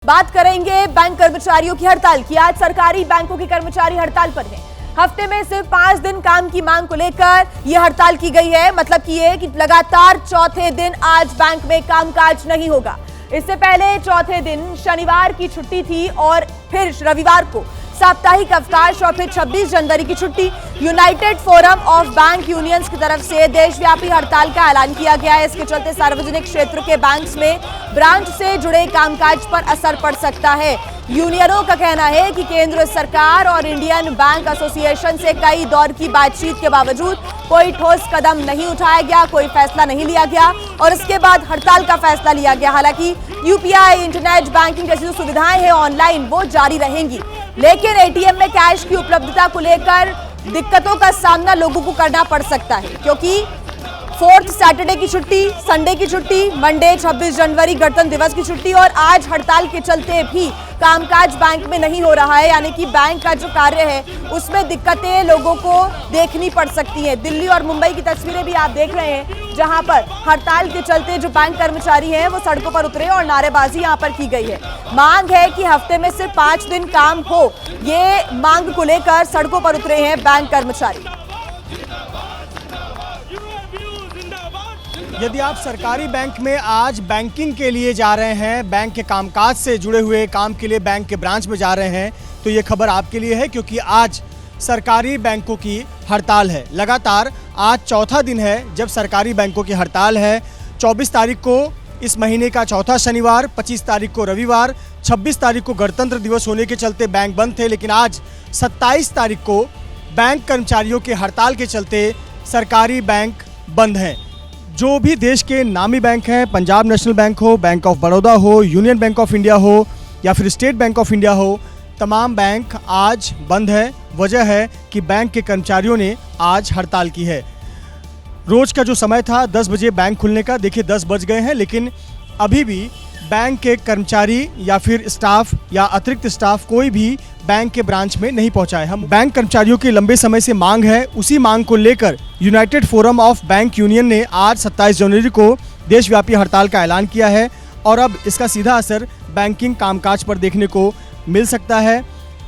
बात करेंगे बैंक कर्मचारियों की हड़ताल की। आज सरकारी बैंकों के कर्मचारी हड़ताल पर हैं। हफ्ते में सिर्फ 5 दिन काम की मांग को लेकर यह हड़ताल की गई है। मतलब कि ये कि लगातार चौथे दिन आज बैंक में कामकाज नहीं होगा। इससे पहले चौथे दिन शनिवार की छुट्टी थी और फिर रविवार को साप्ताहिक अवकाश और फिर 26 जनवरी की छुट्टी। United forum of bank unions की तरफ से देशव्यापी हड़ताल का ऐलान किया गया है। इसके चलते सार्वजनिक क्षेत्र के बैंक्स में ब्रांच से जुड़े कामकाज पर असर पड़ सकता है। यूनियनों का कहना है कि केंद्र सरकार और इंडियन बैंक एसोसिएशन से कई दौर की बातचीत के बावजूद कोई ठोस कदम नहीं उठाया गया, कोई फैसला नहीं लिया गया और इसके बाद हड़ताल का फैसला लिया गया। हालांकि यूपीआई, इंटरनेट बैंकिंग जैसी जो सुविधाएं हैं ऑनलाइन वो जारी रहेंगी, लेकिन एटीएम में कैश की उपलब्धता को लेकर दिक्कतों का सामना लोगों को करना पड़ सकता है, क्योंकि 4th सैटरडे की छुट्टी, संडे की छुट्टी, मंडे 26 जनवरी गणतंत्र दिवस की छुट्टी और आज हड़ताल के चलते भी कामकाज बैंक में नहीं हो रहा है। यानी कि बैंक का जो कार्य है उसमें दिक्कतें लोगों को देखनी पड़ सकती हैं। दिल्ली और मुंबई की तस्वीरें भी आप देख रहे हैं, जहां पर हड़ताल के चलते जो बैंक कर्मचारी हैं वो सड़कों पर उतरे और नारेबाजी यहां पर की गई है। मांग है कि हफ्ते में सिर्फ 5 दिन काम हो, ये मांग को लेकर सड़कों पर उतरे हैं बैंक कर्मचारी। यदि आप सरकारी बैंक में आज बैंकिंग के लिए जा रहे हैं, बैंक के कामकाज से जुड़े हुए काम के लिए बैंक के ब्रांच में जा रहे हैं, तो ये खबर आपके लिए है, क्योंकि आज सरकारी बैंकों की हड़ताल है। लगातार आज चौथा दिन है जब सरकारी बैंकों की हड़ताल है। 24 तारीख को इस महीने का चौथा शनिवार, 25 तारीख को रविवार, 26 तारीख को गणतंत्र दिवस होने के चलते बैंक बंद थे, लेकिन आज 27 तारीख को बैंक कर्मचारियों के हड़ताल के चलते सरकारी बैंक बंद हैं। जो भी देश के नामी बैंक हैं, पंजाब नेशनल बैंक हो, बैंक ऑफ बड़ौदा हो, यूनियन बैंक ऑफ इंडिया हो या फिर स्टेट बैंक ऑफ इंडिया हो, तमाम बैंक आज बंद है। वजह है कि बैंक के कर्मचारियों ने आज हड़ताल की है। रोज का जो समय था 10 बजे बैंक खुलने का, देखिए 10 बज गए हैं, लेकिन अभी भी बैंक के कर्मचारी या फिर स्टाफ या अतिरिक्त स्टाफ कोई भी बैंक के ब्रांच में नहीं पहुंचा है। हम बैंक कर्मचारियों की लंबे समय से मांग है, उसी मांग को लेकर United forum of bank union ने आज 27 जनवरी को देशव्यापी हड़ताल का ऐलान किया है और अब इसका सीधा असर बैंकिंग कामकाज पर देखने को मिल सकता है।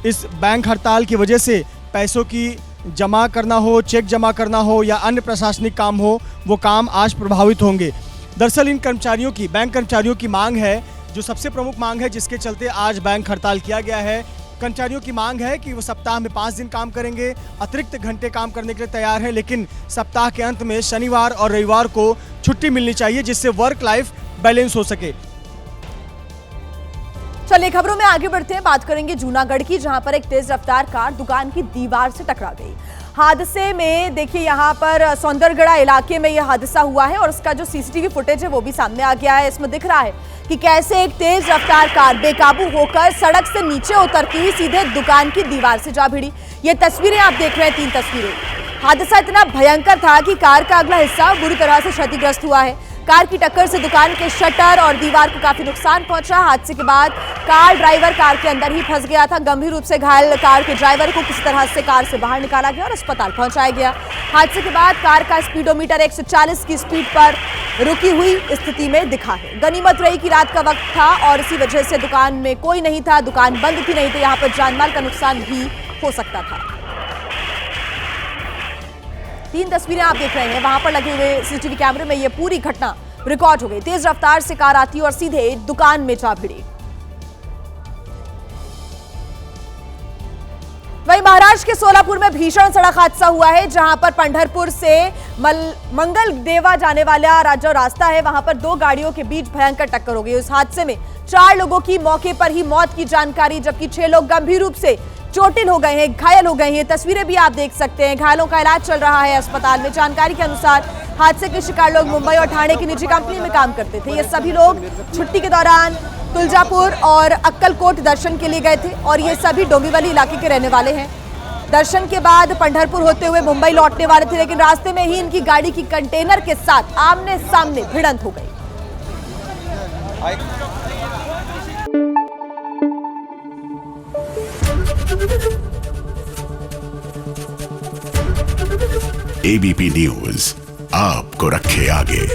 इस बैंक हड़ताल की वजह से पैसों की जमा करना हो, चेक जमा करना हो या अन्य प्रशासनिक काम हो, वो काम आज प्रभावित होंगे। दरअसल इन कर्मचारियों की, बैंक कर्मचारियों की मांग है, जो सबसे प्रमुख मांग है जिसके चलते आज बैंक हड़ताल किया गया है। कर्मचारियों की मांग है कि वो सप्ताह में 5 दिन काम करेंगे, अतिरिक्त घंटे काम करने के लिए तैयार हैं, लेकिन सप्ताह के अंत में शनिवार और रविवार को छुट्टी मिलनी चाहिए, जिससे वर्क लाइफ बैलेंस हो सके। चलिए खबरों में आगे बढ़ते हैं। बात करेंगे जूनागढ़ की, जहां पर एक तेज रफ्तार कार दुकान की दीवार से टकरा गई। हादसे में देखिए यहां पर सौंदरगढ़ा इलाके में यह हादसा हुआ है और इसका जो सीसीटीवी फुटेज है वो भी सामने आ गया है। इसमें दिख रहा है कि कैसे एक तेज रफ्तार कार बेकाबू होकर सड़क से नीचे उतरती हुई सीधे दुकान की दीवार से जा भिड़ी। ये तस्वीरें आप देख रहे हैं, 3 तस्वीरें। हादसा इतना भयंकर था कि कार का अगला हिस्सा बुरी तरह से क्षतिग्रस्त हुआ है। कार की टक्कर से दुकान के शटर और दीवार को काफी नुकसान पहुंचा। हादसे के बाद कार ड्राइवर कार के अंदर ही फंस गया था। गंभीर रूप से घायल कार के ड्राइवर को किसी तरह से कार से बाहर निकाला गया और अस्पताल पहुंचाया गया। हादसे के बाद कार का स्पीडोमीटर 140 की स्पीड पर रुकी हुई स्थिति में दिखा है। गनीमत रही कि रात का वक्त था और इसी वजह से दुकान में कोई नहीं था, दुकान बंद थी, नहीं तो यहाँ पर जानमाल का नुकसान भी हो सकता था। 3 तस्वीरें आप देख रहे हैं, वहां पर लगे हुए सीसीटीवी कैमरे में ये पूरी घटना रिकॉर्ड हो गई। तेज रफ्तार से कार आती और सीधे दुकान में जा भिड़ी। वहीं महाराष्ट्र के सोलापुर में भीषण सड़क हादसा हुआ है, जहां पर पंढरपुर से मंगल देवा जाने वाला जो रास्ता है वहां पर 2 गाड़ियों के बीच भयंकर टक्कर हो गई। इस हादसे में 4 लोगों की मौके पर ही मौत की जानकारी, जबकि 6 लोग गंभीर रूप से चोटिल हो गए हैं, घायल हो गए हैं। तस्वीरें भी आप देख सकते हैं। घायलों का इलाज चल रहा है अस्पताल में। जानकारी के अनुसार हादसे के शिकार लोग मुंबई और ठाणे की निजी कंपनी में काम करते थे। ये सभी लोग छुट्टी के दौरान तुलजापुर और अक्कलकोट दर्शन के लिए गए थे और ये सभी डोंबिवली इलाके के रहने वाले हैं। दर्शन के बाद पंढरपुर होते हुए मुंबई लौटने वाले थे, लेकिन रास्ते में ही इनकी गाड़ी की कंटेनर के साथ आमने सामने भिड़ंत हो गई। एबीपी न्यूज आपको रखे आगे।